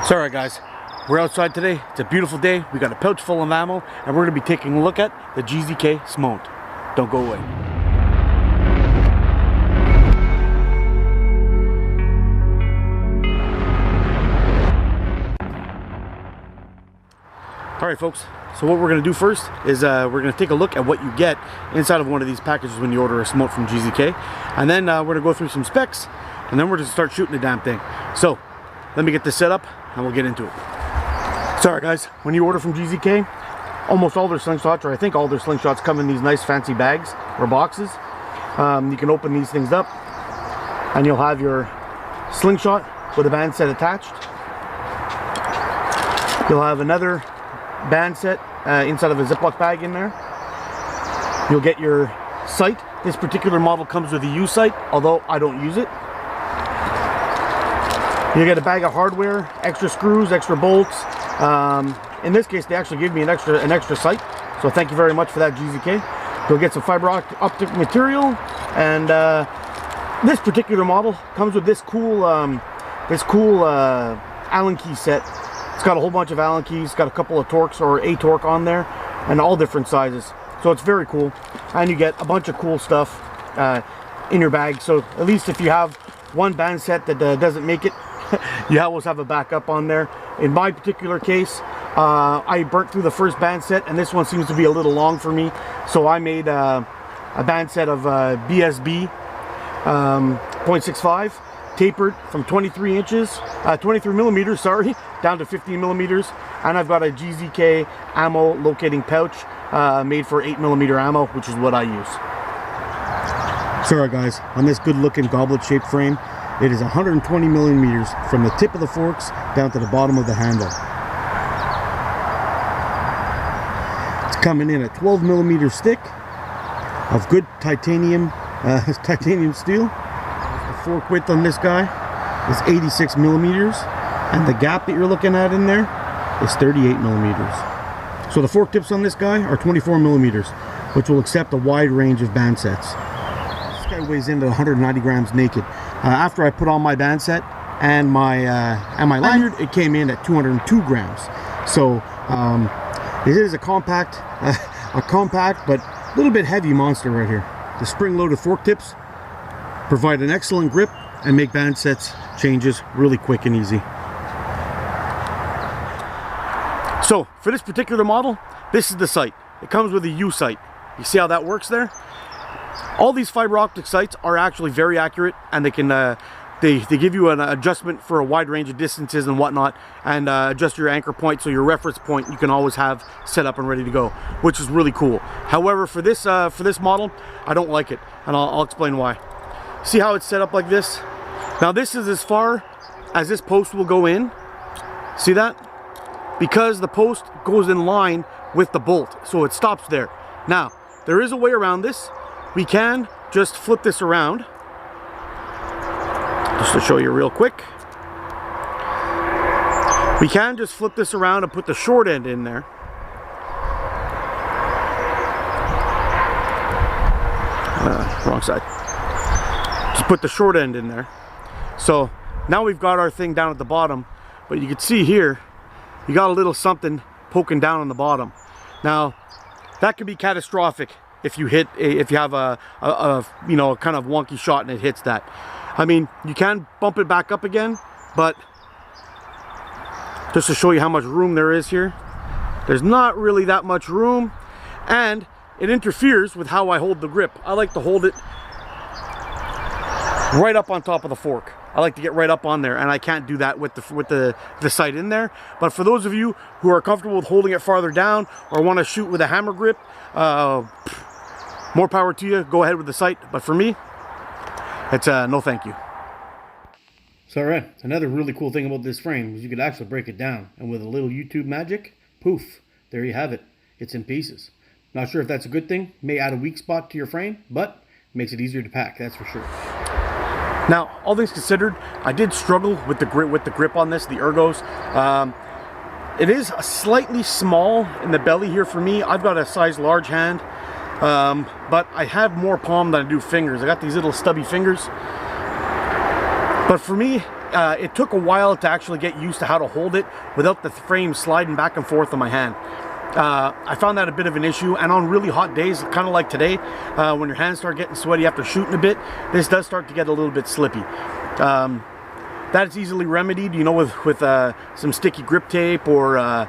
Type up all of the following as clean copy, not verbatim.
So alright guys, we're outside today. It's a beautiful day. We got a pouch full of ammo and we're going to be taking a look at the Gzk Smoant. Don't go away. Alright folks, so what we're going to do first is we're going to take a look at what you get inside of one of these packages when you order a Smoant from Gzk. And then we're going to go through some specs and then we're going to start shooting the damn thing. So let me get this set up and we'll get into it. Sorry guys, when you order from Gzk, almost all their slingshots, or I think all their slingshots, come in these nice fancy bags or boxes. You can open these things up and you'll have your slingshot with a band set attached. You'll have another band set inside of a Ziploc bag in there. You'll get your sight. This particular model comes with a U sight, although I don't use it. You get a bag of hardware, extra screws, extra bolts. In this case, they actually gave me an extra sight, so thank you very much for that, Gzk. You'll get some fiber optic material, and this particular model comes with this cool Allen key set. It's got a whole bunch of Allen keys, it's got a couple of Torx or a Torque on there, and all different sizes. So it's very cool, and you get a bunch of cool stuff in your bag. So at least if you have one band set that doesn't make it, you always have a backup on there. In my particular case, I burnt through the first band set, and this one seems to be a little long for me. So I made a band set of BSB 0.65, tapered from 23 millimeters, sorry, down to 15 millimeters. And I've got a Gzk ammo locating pouch made for 8mm ammo, which is what I use. Sorry guys, on this good looking goblet shaped frame, it is 120 millimeters from the tip of the forks down to the bottom of the handle. It's coming in a 12mm stick of good titanium steel. The fork width on this guy is 86 millimeters, and the gap that you're looking at in there is 38 millimeters. So the fork tips on this guy are 24 millimeters, which will accept a wide range of band sets. This guy weighs in at 190 grams naked. After I put on my band set and my lanyard, it came in at 202 grams. So it is a compact but a little bit heavy monster right here. The spring-loaded fork tips provide an excellent grip and make band sets changes really quick and easy. So for this particular model, this is the sight. It comes with a U sight. You see how that works there? All these fiber optic sights are actually very accurate, and they can they give you an adjustment for a wide range of distances and whatnot, and adjust your anchor point, so your reference point you can always have set up and ready to go, which is really cool. However, for this model, I don't like it, and I'll explain why. See how it's set up like this? Now this is as far as this post will go in. See that? Because the post goes in line with the bolt, so it stops there. Now there is a way around this. We can just flip this around, just to show you real quick. We can just flip this around and put the short end in there. Wrong side. Just put the short end in there. So now we've got our thing down at the bottom, but you can see here, you got a little something poking down on the bottom. Now that could be catastrophic if you have a you know, kind of wonky shot and it hits that. I mean, you can bump it back up again, but just to show you how much room there is here, there's not really that much room, and it interferes with how I hold the grip. I like to hold it right up on top of the fork. I like to get right up on there, and I can't do that with the sight in there. But for those of you who are comfortable with holding it farther down or want to shoot with a hammer grip, more power to you. Go ahead with the sight. But for me, it's no thank you. So alright, another really cool thing about this frame is you could actually break it down, and with a little YouTube magic, poof, there you have it. It's in pieces. Not sure if that's a good thing. May add a weak spot to your frame, but makes it easier to pack, that's for sure. Now, all things considered, I did struggle with the grip on this, the ergos. It is slightly small in the belly here for me. I've got a size large hand, but I have more palm than I do fingers. I got these little stubby fingers. But for me, it took a while to actually get used to how to hold it without the frame sliding back and forth on my hand. I found that a bit of an issue, and on really hot days, kind of like today, when your hands start getting sweaty after shooting a bit, this does start to get a little bit slippy. That is easily remedied, you know, with some sticky grip tape or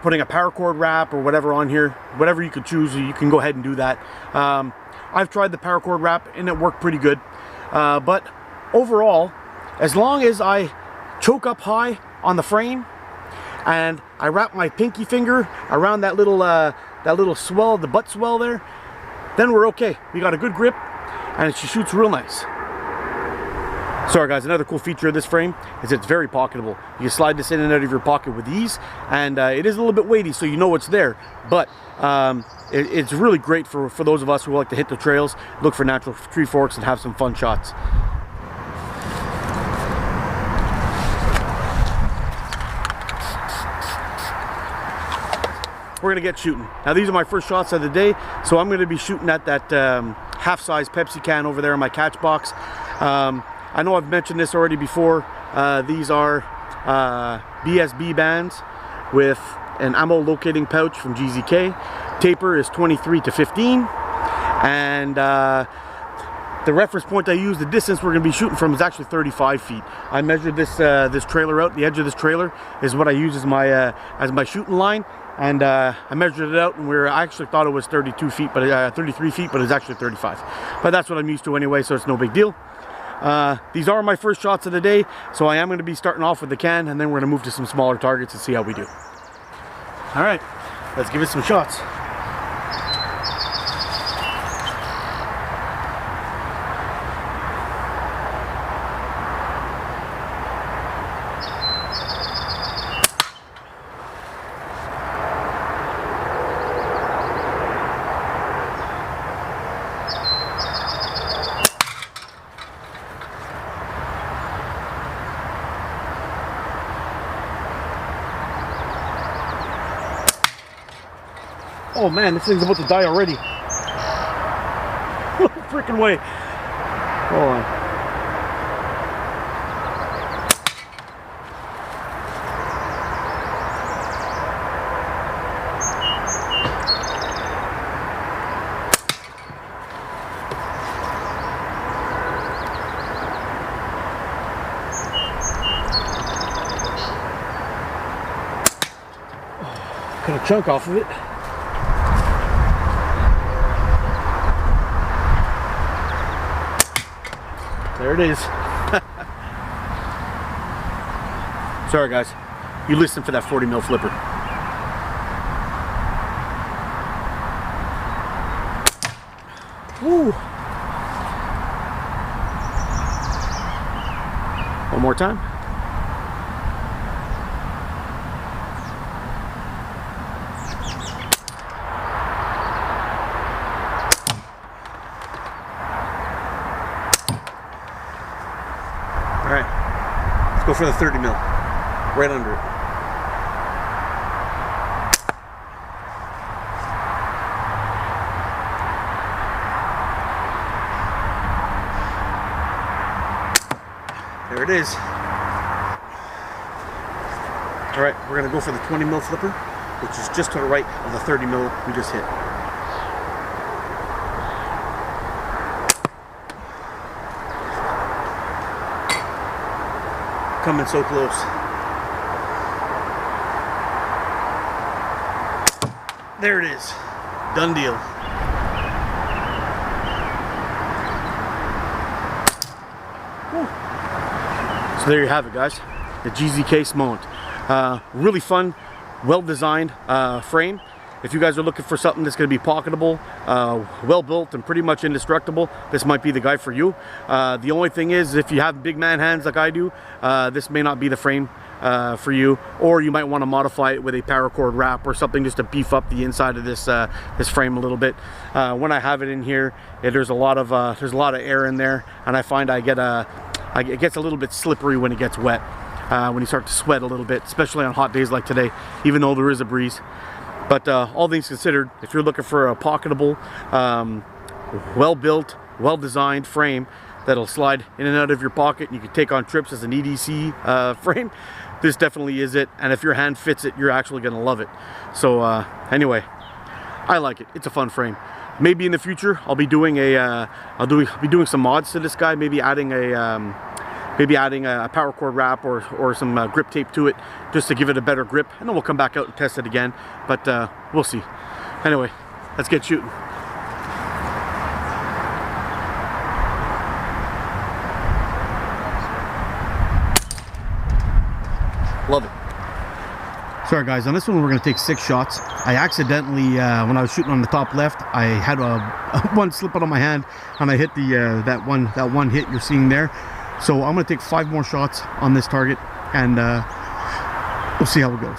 putting a paracord wrap or whatever on here. Whatever you could choose, you can go ahead and do that. I've tried the paracord wrap and it worked pretty good. But overall, as long as I choke up high on the frame and I wrap my pinky finger around that little swell, the butt swell there, then we're okay. We got a good grip and she shoots real nice. Sorry guys, another cool feature of this frame is it's very pocketable. You can slide this in and out of your pocket with ease, and it is a little bit weighty, so you know it's there. But it's really great for those of us who like to hit the trails, look for natural tree forks, and have some fun shots. We're gonna get shooting. Now these are my first shots of the day, so I'm gonna be shooting at that half-size Pepsi can over there in my catch box. I know I've mentioned this already before. These are BSB bands with an ammo locating pouch from Gzk. Taper is 23 to 15, and the reference point I use, the distance we're going to be shooting from, is actually 35 feet. I measured this this trailer out. The edge of this trailer is what I use as my shooting line, and I measured it out, and I actually thought it was 32 feet, but 33 feet, but it's actually 35. But that's what I'm used to anyway, so it's no big deal. These are my first shots of the day, so I am going to be starting off with the can, and then we're going to move to some smaller targets and see how we do. All right, let's give it some shots. Oh man, this thing's about to die already. No freaking way. Hold on. Cut a chunk off of it. There it is. Sorry guys, you listen for that 40 mil flipper. Woo. One more time. All right, let's go for the 30 mil, right under it. There it is. All right, we're gonna go for the 20 mil flipper, which is just to the right of the 30 mil we just hit. Coming so close. There it is. Done deal. Whew. So there you have it, guys. The Gzk Smoant. Really fun, well-designed frame. If you guys are looking for something that's going to be pocketable, well-built, and pretty much indestructible, this might be the guy for you. The only thing is, if you have big man hands like I do, this may not be the frame for you, or you might want to modify it with a paracord wrap or something just to beef up the inside of this this frame a little bit. When I have it in here, there's a lot of air in there, and I find it gets a little bit slippery when it gets wet. When you start to sweat a little bit, especially on hot days like today, even though there is a breeze. But all things considered, if you're looking for a pocketable, well-built, well-designed frame that'll slide in and out of your pocket. You can take on trips as an EDC frame. This definitely is it, and if your hand fits it, you're actually gonna love it. So anyway, I like it. It's a fun frame. Maybe in the future I'll be doing I'll be doing some mods to this guy. Maybe adding a paracord wrap or some grip tape to it, just to give it a better grip, and then we'll come back out and test it again. But we'll see. Anyway, let's get shooting. Love it. Sorry guys, on this one we're going to take 6 shots. I accidentally, when I was shooting on the top left, I had one slip out of my hand, and I hit the that one hit you're seeing there. So I'm going to take 5 more shots on this target, and we'll see how it goes.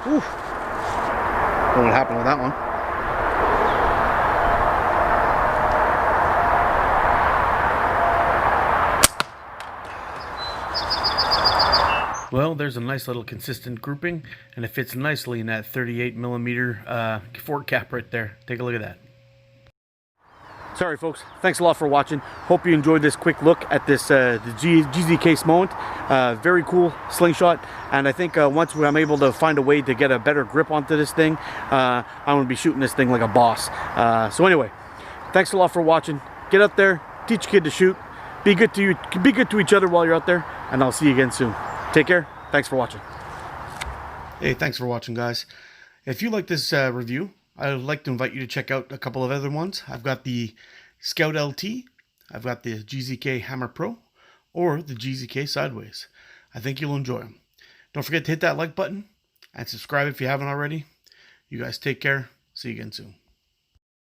Ooh. Don't know what happened with that one. Well, there's a nice little consistent grouping, and it fits nicely in that 38mm fork cap right there. Take a look at that. Sorry folks, thanks a lot for watching. Hope you enjoyed this quick look at this the Gzk Smoant. Very cool slingshot, and I think once I'm able to find a way to get a better grip onto this thing, I'm going to be shooting this thing like a boss. So anyway, thanks a lot for watching. Get out there, teach a kid to shoot. Be good to each other while you're out there, and I'll see you again soon. Take care. Thanks for watching. Hey, thanks for watching, guys. If you like this review, I would like to invite you to check out a couple of other ones. I've got the Scout LT, I've got the Gzk Hammer Pro, or the Gzk Sideways. I think you'll enjoy them. Don't forget to hit that like button and subscribe if you haven't already. You guys take care. See you again soon.